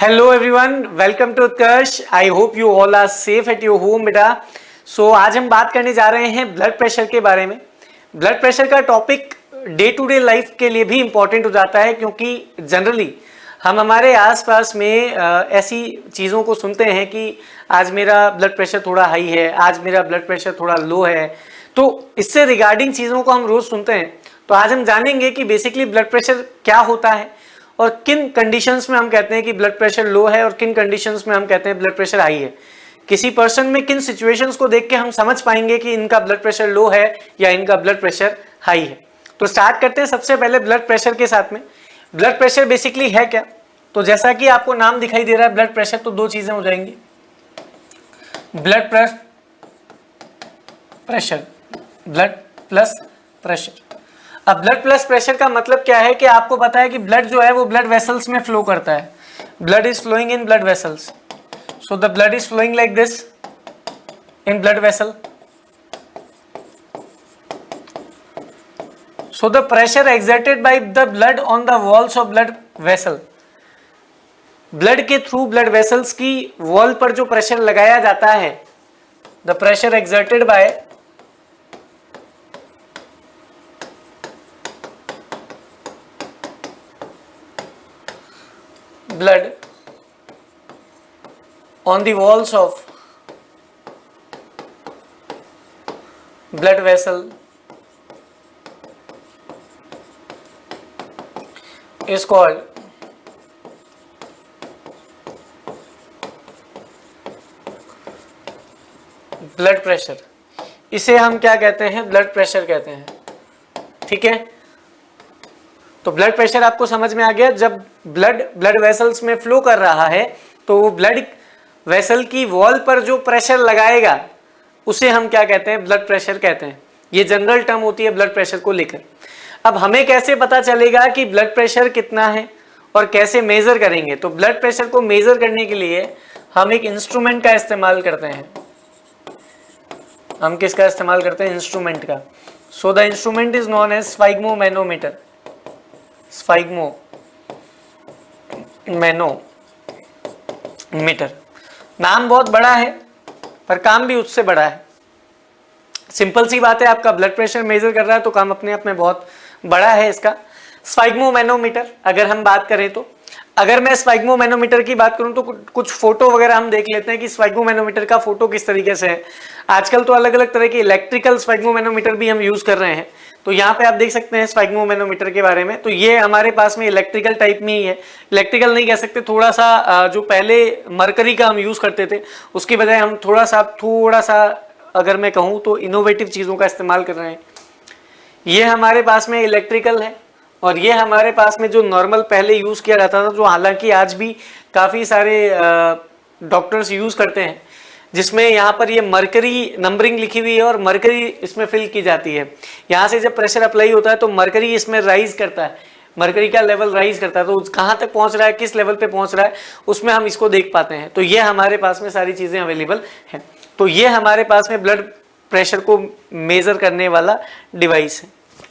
Hello everyone, welcome to Utkarsh. I hope you all are safe at your home बेटा। आज हम बात करने जा रहे हैं ब्लड प्रेशर के बारे में। ब्लड प्रेशर का topic day to day life के लिए भी इम्पॉर्टेंट हो जाता है, क्योंकि जनरली हम हमारे आसपास में ऐसी चीज़ों को सुनते हैं कि आज मेरा ब्लड प्रेशर थोड़ा हाई है, आज मेरा ब्लड प्रेशर थोड़ा लो है। तो इससे रिगार्डिंग चीज़ों को हम रोज़ सुनते हैं। तो आज हम जानेंगे कि बेसिकली ब्लड प्रेशर क्या होता है और किन कंडीशंस में हम कहते हैं कि ब्लड प्रेशर लो है और किन कंडीशंस में हम कहते हैं ब्लड प्रेशर हाई है। किसी पर्सन में किन सिचुएशंस को देख के हम समझ पाएंगे कि इनका ब्लड प्रेशर लो है या इनका ब्लड प्रेशर हाई है। तो स्टार्ट करते हैं सबसे पहले ब्लड प्रेशर के साथ में। ब्लड प्रेशर बेसिकली है क्या? तो जैसा कि आपको नाम दिखाई दे रहा है ब्लड प्रेशर, तो दो चीजें हो जाएंगी, blood pressure, blood plus pressure. अब ब्लड प्लस प्रेशर का मतलब क्या है कि आपको पता है कि ब्लड जो है वो ब्लड वेसल्स में फ्लो करता है। Blood is flowing in blood vessels, so the blood is flowing like this in blood vessel. So the pressure exerted by the blood on the walls of blood vessel, blood के through blood vessels की wall पर जो pressure लगाया जाता है, the pressure exerted by blood on the walls of blood vessel is called blood pressure. इसे हम क्या कहते हैं? ब्लड प्रेशर कहते हैं। ठीक है, तो ब्लड प्रेशर आपको समझ में आ गया। जब ब्लड वेसल्स में फ्लो कर रहा है तो वो ब्लड वेसल की वॉल पर जो प्रेशर लगाएगा उसे हम क्या कहते हैं? ब्लड प्रेशर कहते हैं। ये जनरल टर्म होती है ब्लड प्रेशर को लेकर। अब हमें कैसे पता चलेगा कि ब्लड प्रेशर कितना है और कैसे मेजर करेंगे? तो ब्लड प्रेशर को मेजर करने के लिए हम एक इंस्ट्रूमेंट का इस्तेमाल करते हैं। हम किसका इस्तेमाल करते हैं? इंस्ट्रूमेंट का। So the instrument is known as sphygmomanometer. Sphygmomanometer नाम बहुत बड़ा है पर काम भी उससे बड़ा है। सिंपल सी बात है, आपका ब्लड प्रेशर मेजर कर रहा है तो काम अपने आप में बहुत बड़ा है इसका। स्फाइग्मोमैनोमीटर अगर हम बात करें तो, अगर मैं स्फाइग्मोमैनोमीटर की बात करूं तो कुछ फोटो वगैरह हम देख लेते हैं कि स्फाइग्मोमैनोमीटर का फोटो किस तरीके से है। आजकल तो अलग अलग तरह के इलेक्ट्रिकल स्फाइग्मोमैनोमीटर भी हम यूज कर रहे हैं। तो यहाँ पे आप देख सकते हैं स्फाइग्मोमैनोमीटर के बारे में। तो ये हमारे पास में इलेक्ट्रिकल टाइप में ही है। इलेक्ट्रिकल नहीं कह सकते, थोड़ा सा जो पहले मरकरी का हम यूज करते थे उसकी बजाय हम थोड़ा सा अगर मैं कहूँ तो इनोवेटिव चीजों का इस्तेमाल कर रहे हैं। ये हमारे पास में इलेक्ट्रिकल है और ये हमारे पास में जो नॉर्मल पहले यूज किया जाता था, जो हालांकि आज भी काफी सारे डॉक्टर्स यूज करते हैं, जिसमें यहाँ पर ये मरकरी नंबरिंग लिखी हुई है और मरकरी इसमें फिल की जाती है। यहाँ से जब प्रेशर अप्लाई होता है तो मरकरी इसमें राइज करता है, मरकरी का लेवल राइज करता है। तो कहाँ तक पहुँच रहा है, किस लेवल पे पहुँच रहा है, उसमें हम इसको देख पाते हैं। तो ये हमारे पास में सारी चीज़ें अवेलेबल हैं। तो ये हमारे पास में ब्लड प्रेशर को मेजर करने वाला डिवाइस है।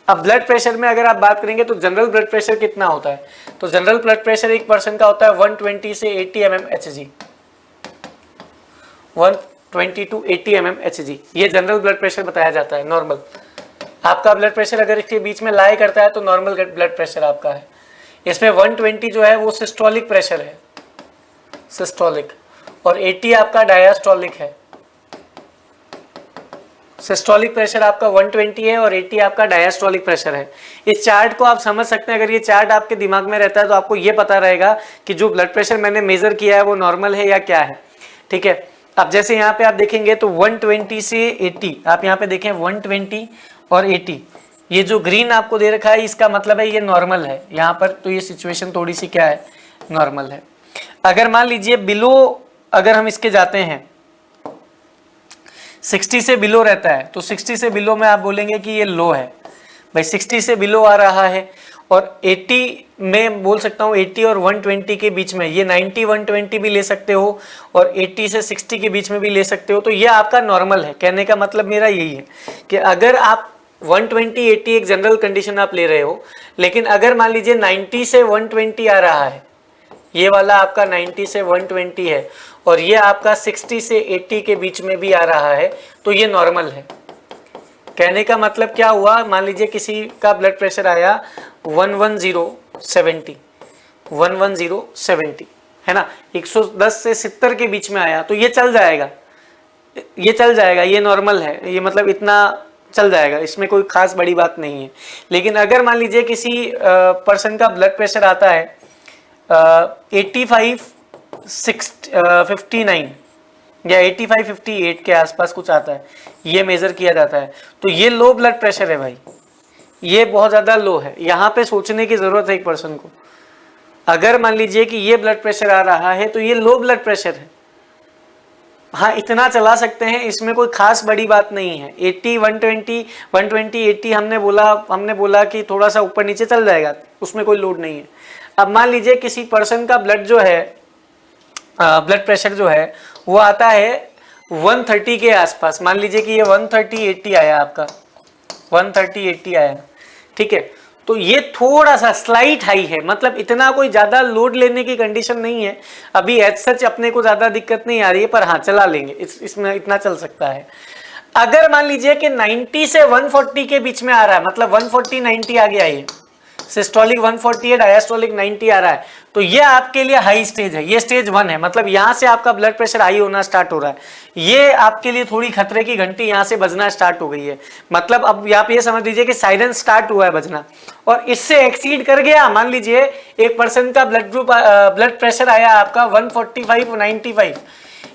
अब ब्लड प्रेशर में अगर आप बात करेंगे तो जनरल ब्लड प्रेशर कितना होता है? तो जनरल ब्लड प्रेशर एक पर्सन का होता है 120 से 80 mmHg, 120 to 80 mmHg। ये जनरल ब्लड प्रेशर बताया जाता है, नॉर्मल। आपका ब्लड प्रेशर अगर इसके बीच में लाई करता है तो नॉर्मल ब्लड प्रेशर आपका है। इसमें 120 जो है वो सिस्टोलिक प्रेशर है, सिस्टोलिक, और 80 आपका डायस्टोलिक है। सिस्टोलिक प्रेशर आपका 120 है और 80 आपका डायस्टोलिक प्रेशर है। इस चार्ट को आप समझ सकते हैं। अगर ये चार्ट आपके दिमाग में रहता है तो आपको ये पता रहेगा कि जो ब्लड प्रेशर मैंने मेजर किया है वो नॉर्मल है या क्या है। ठीक है, अब जैसे यहाँ पे आप देखेंगे तो 120 से 80, आप यहाँ पे देखें 120 और 80, ये जो ग्रीन आपको दे रखा है इसका मतलब है ये नॉर्मल है यहाँ पर। तो ये सिचुएशन थोड़ी सी क्या है? नॉर्मल है। अगर मान लीजिए बिलो, अगर हम इसके जाते हैं 60 से बिलो रहता है तो 60 से बिलो में आप बोलेंगे कि ये लो है भाई। 60 से बिलो आ रहा है और 80 में बोल सकता हूँ 80 और 120 के बीच में, ये 90 120 भी ले सकते हो और 80 से 60 के बीच में भी ले सकते हो। तो ये आपका नॉर्मल है। कहने का मतलब मेरा यही है कि अगर आप 120 80 एक जनरल कंडीशन आप ले रहे हो, लेकिन अगर मान लीजिए 90 से 120 आ रहा है ये वाला आपका 90 से 120 है और ये आपका 60 से 80 के बीच में भी आ रहा है, तो ये नॉर्मल है। कहने का मतलब क्या हुआ, मान लीजिए किसी का ब्लड प्रेशर आया 110/70 110/70 है ना, 110 से 70 के बीच में आया तो ये चल जाएगा, ये नॉर्मल है, ये मतलब इतना चल जाएगा, इसमें कोई खास बड़ी बात नहीं है। लेकिन अगर मान लीजिए किसी पर्सन का ब्लड प्रेशर आता है 85/59 या 85/58 के आसपास कुछ आता है, ये मेजर किया जाता है, तो ये लो ब्लड प्रेशर है भाई, ये बहुत ज़्यादा लो है। यहाँ पे सोचने की ज़रूरत है एक पर्सन को, अगर मान लीजिए कि ये ब्लड प्रेशर आ रहा है तो ये लो ब्लड प्रेशर है। हाँ, इतना चला सकते हैं, इसमें कोई खास बड़ी बात नहीं है। 80 120 120 80 हमने बोला कि थोड़ा सा ऊपर नीचे चल जाएगा, उसमें कोई लोड नहीं है। अब मान लीजिए किसी पर्सन का ब्लड प्रेशर जो है वो आता है 130 के आसपास, मान लीजिए कि ये 130/80 आया आपका, 130/80 आया, ठीक है, तो ये थोड़ा सा स्लाइट हाई है, मतलब इतना कोई ज्यादा लोड लेने की कंडीशन नहीं है अभी, एज सच अपने को ज्यादा दिक्कत नहीं आ रही है, पर हाँ चला लेंगे, इसमें इतना चल सकता है। अगर मान लीजिए कि 90 से 140 के बीच में आ रहा है, मतलब 140/90 आ गया, ये सिस्टोलिक 140 है, डायस्टोलिक 90 आ रहा है, तो ये आपके लिए हाई स्टेज है, ये स्टेज 1 है, मतलब यहां से आपका ब्लड प्रेशर हाई होना स्टार्ट हो रहा है, ये आपके लिए थोड़ी खतरे की घंटी यहां से बजना स्टार्ट हो गई है। मतलब अब आप ये समझ लीजिए कि साइरन स्टार्ट हुआ है बजना, और इससे एक्सीड कर गया, मान लीजिए एक पर्सन का ब्लड प्रेशर आया आपका 145/95,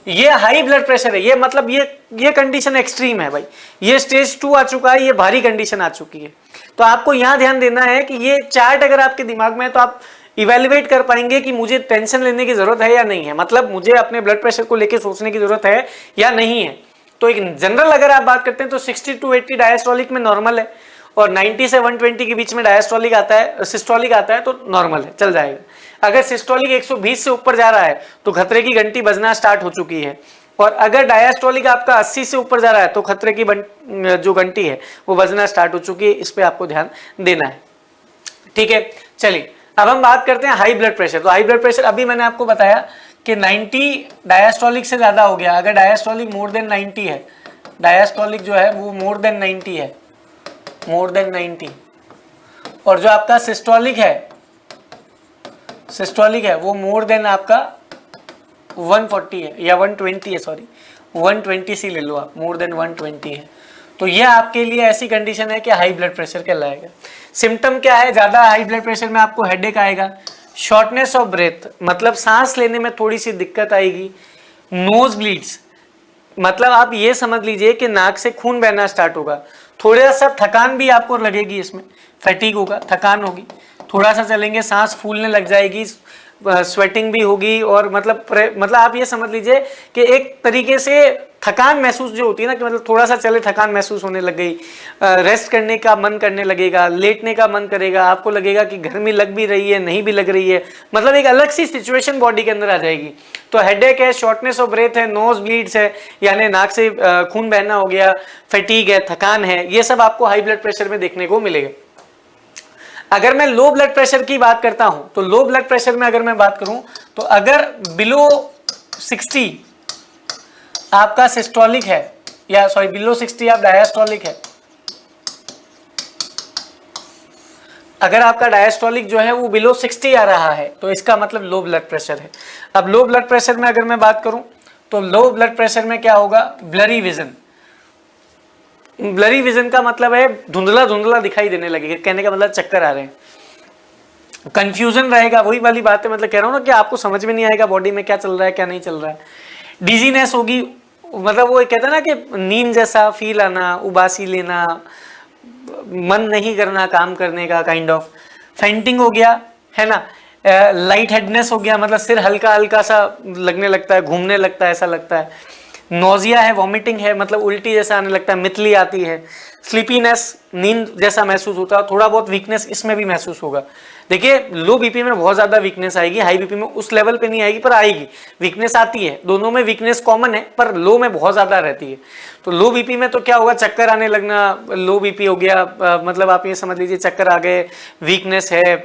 ये हाई ब्लड प्रेशर है, ये मतलब ये कंडीशन एक्सट्रीम है भाई, ये स्टेज 2 आ चुका है, ये भारी कंडीशन आ चुकी है। तो आपको यहां ध्यान देना है कि ये चार्ट अगर आपके दिमाग में है तो आप इवेल्युएट कर पाएंगे कि मुझे टेंशन लेने की जरूरत है या नहीं है, मतलब मुझे अपने ब्लड प्रेशर को लेकर सोचने की जरूरत है या नहीं है। तो एक जनरल अगर आप बात करते हैं तो 60 to 80 डायस्टोलिक में नॉर्मल है, और 90 से 120 के बीच में डायस्टोलिक आता है, सिस्टोलिक आता है तो नॉर्मल है, चल जाएगा। अगर सिस्टोलिक 120 से ऊपर जा रहा है तो खतरे की घंटी बजना स्टार्ट हो चुकी है, और अगर डायस्टोलिक आपका 80 से ऊपर जा रहा है तो खतरे की जो घंटी है वो बजना स्टार्ट हो चुकी है, इस पे आपको ध्यान देना है, ठीक है। चलिए अब हम बात करते हैं हाई ब्लड प्रेशर। तो हाई ब्लड प्रेशर अभी मैंने आपको बताया कि 90 डायस्टोलिक से ज्यादा हो गया, अगर डायस्टोलिक मोर देन 90 है, डायस्टोलिक जो है वो मोर देन 90 है, मोर देन 90, और जो आपका सिस्टोलिक है वो मोर देन आपका 140 है या 120 है, सॉरी 120 सी ले लो आप, मोर देन 120 है, तो ये आपके लिए ऐसी कंडीशन है कि हाई ब्लड प्रेशर कहलाएगा। सिम्टम क्या है, ज्यादा हाई ब्लड प्रेशर में आपको हेडेक आएगा, शॉर्टनेस ऑफ ब्रेथ, मतलब सांस लेने में थोड़ी सी दिक्कत आएगी, नोज ब्लीड्स, मतलब आप ये समझ लीजिए कि नाक से खून बहना स्टार्ट होगा, थोड़ा सा थकान भी आपको लगेगी, इसमें फैटीग होगा, थकान होगी, थोड़ा सा चलेंगे सांस फूलने लग जाएगी, स्वेटिंग भी होगी, और मतलब आप ये समझ लीजिए कि एक तरीके से थकान महसूस जो होती है ना, कि मतलब थोड़ा सा चले थकान महसूस होने लग गई, रेस्ट करने का मन करने लगेगा, लेटने का मन करेगा, आपको लगेगा कि गर्मी लग भी रही है नहीं भी लग रही है, मतलब एक अलग सी सिचुएशन बॉडी के अंदर आ जाएगी। तो हेडेक है, शॉर्टनेस ऑफ ब्रेथ है, नोज ब्लीड्स है, यानी नाक से खून बहना हो गया, फैटीग है, थकान है, ये सब आपको हाई ब्लड प्रेशर में देखने को मिलेगा। अगर मैं लो ब्लड प्रेशर की बात करता हूं, तो लो ब्लड प्रेशर में अगर मैं बात करूं तो अगर बिलो 60 आपका सिस्टोलिक है, या सॉरी बिलो 60 आप डायस्टोलिक है, अगर आपका डायस्टोलिक जो है वो बिलो 60 आ रहा है तो इसका मतलब लो ब्लड प्रेशर है। अब लो ब्लड प्रेशर में अगर मैं बात करूं तो लो ब्लड प्रेशर में क्या होगा, ब्लरी विजन, ब्लरी विजन का मतलब है धुंधला धुंधला दिखाई देने लगेगा, कहने का मतलब चक्कर आ रहे हैं, कंफ्यूजन रहेगा, वही वाली बात है, मतलब कह रहा हूं ना कि आपको समझ में नहीं आएगा बॉडी में क्या चल रहा है क्या नहीं चल रहा है, डिजीनेस होगी, मतलब वो कहते हैं ना कि नींद जैसा फील आना, उबासी लेना, मन नहीं करना काम करने का, काइंड ऑफ फेंटिंग हो गया है ना, लाइट हेडनेस हो गया, मतलब सिर हल्का हल्का सा लगने लगता है, घूमने लगता है, ऐसा लगता है, नोजिया है, वॉमिटिंग है, मतलब उल्टी जैसा आने लगता है, मितली आती है, स्लीपीनेस, नींद जैसा महसूस होता है, थोड़ा बहुत वीकनेस इसमें भी महसूस होगा। देखिए लो बीपी में बहुत ज्यादा वीकनेस आएगी, हाई बीपी में उस लेवल पे नहीं आएगी पर आएगी, वीकनेस आती है, दोनों में वीकनेस कॉमन है पर लो में बहुत ज्यादा रहती है। तो लो बीपी में तो क्या होगा, चक्कर आने लगना, लो बीपी हो गया, मतलब आप ये समझ लीजिए चक्कर आ गए, वीकनेस है,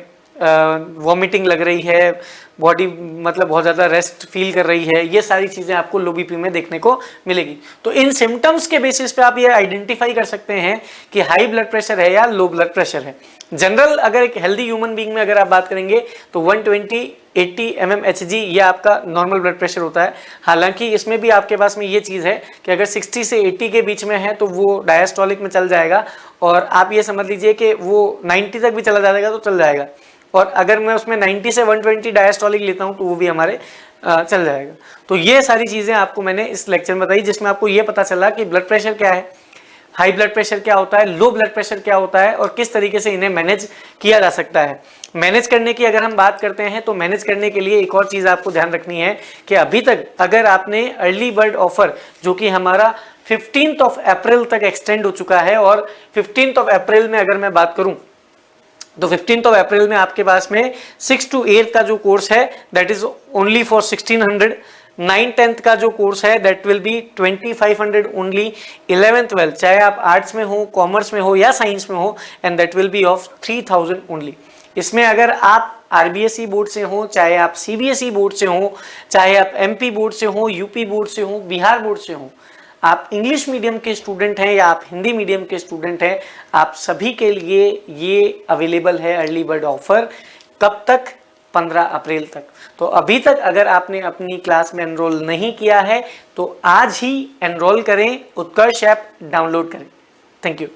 वॉमिटिंग लग रही है, बॉडी मतलब बहुत ज़्यादा रेस्ट फील कर रही है, ये सारी चीज़ें आपको लो बीपी में देखने को मिलेगी। तो इन सिम्टम्स के बेसिस पे आप ये आइडेंटिफाई कर सकते हैं कि हाई ब्लड प्रेशर है या लो ब्लड प्रेशर है। जनरल अगर एक हेल्दी ह्यूमन बीइंग में अगर आप बात करेंगे तो 120/80 mmHg ये आपका नॉर्मल ब्लड प्रेशर होता है। हालांकि इसमें भी आपके पास में ये चीज़ है कि अगर 60 से 80 के बीच में है तो वो डायस्टोलिक में चल जाएगा, और आप ये समझ लीजिए कि वो 90 तक भी चला जाएगा तो चल जाएगा, और अगर मैं उसमें 90 से 120 डायस्टोलिक लेता हूँ तो वो भी हमारे चल जाएगा। तो ये सारी चीज़ें आपको मैंने इस लेक्चर में बताई, जिसमें आपको ये पता चला कि ब्लड प्रेशर क्या है, हाई ब्लड प्रेशर क्या होता है, लो ब्लड प्रेशर क्या होता है, और किस तरीके से इन्हें मैनेज किया जा सकता है। मैनेज करने की अगर हम बात करते हैं तो मैनेज करने के लिए एक और चीज़ आपको ध्यान रखनी है कि अभी तक अगर आपने अर्ली बर्ड ऑफर जो कि हमारा 15 अप्रैल तक एक्सटेंड हो चुका है, और 15 अप्रैल में अगर मैं बात करूं तो 15 अप्रैल में आपके पास में 6 to 8 का जो कोर्स है दैट इज ओनली फॉर 1600, 9-10 का जो कोर्स है that will be 2500 only, 11th-12 चाहे आप आर्ट्स में हो, कॉमर्स में हो या साइंस में हो, and that will be of 3000 only. इसमें अगर आप आरबीएसई बोर्ड से हो, चाहे आप सीबीएसई बोर्ड से हो, चाहे आप एमपी बोर्ड से हो, यूपी बोर्ड से हो, बिहार बोर्ड से हो, आप इंग्लिश मीडियम के स्टूडेंट हैं या आप हिंदी मीडियम के स्टूडेंट हैं, आप सभी के लिए ये अवेलेबल है अर्ली बर्ड ऑफर। कब तक? 15 अप्रैल तक। तो अभी तक अगर आपने अपनी क्लास में एनरोल नहीं किया है तो आज ही एनरोल करें, उत्कर्ष ऐप डाउनलोड करें। Thank you.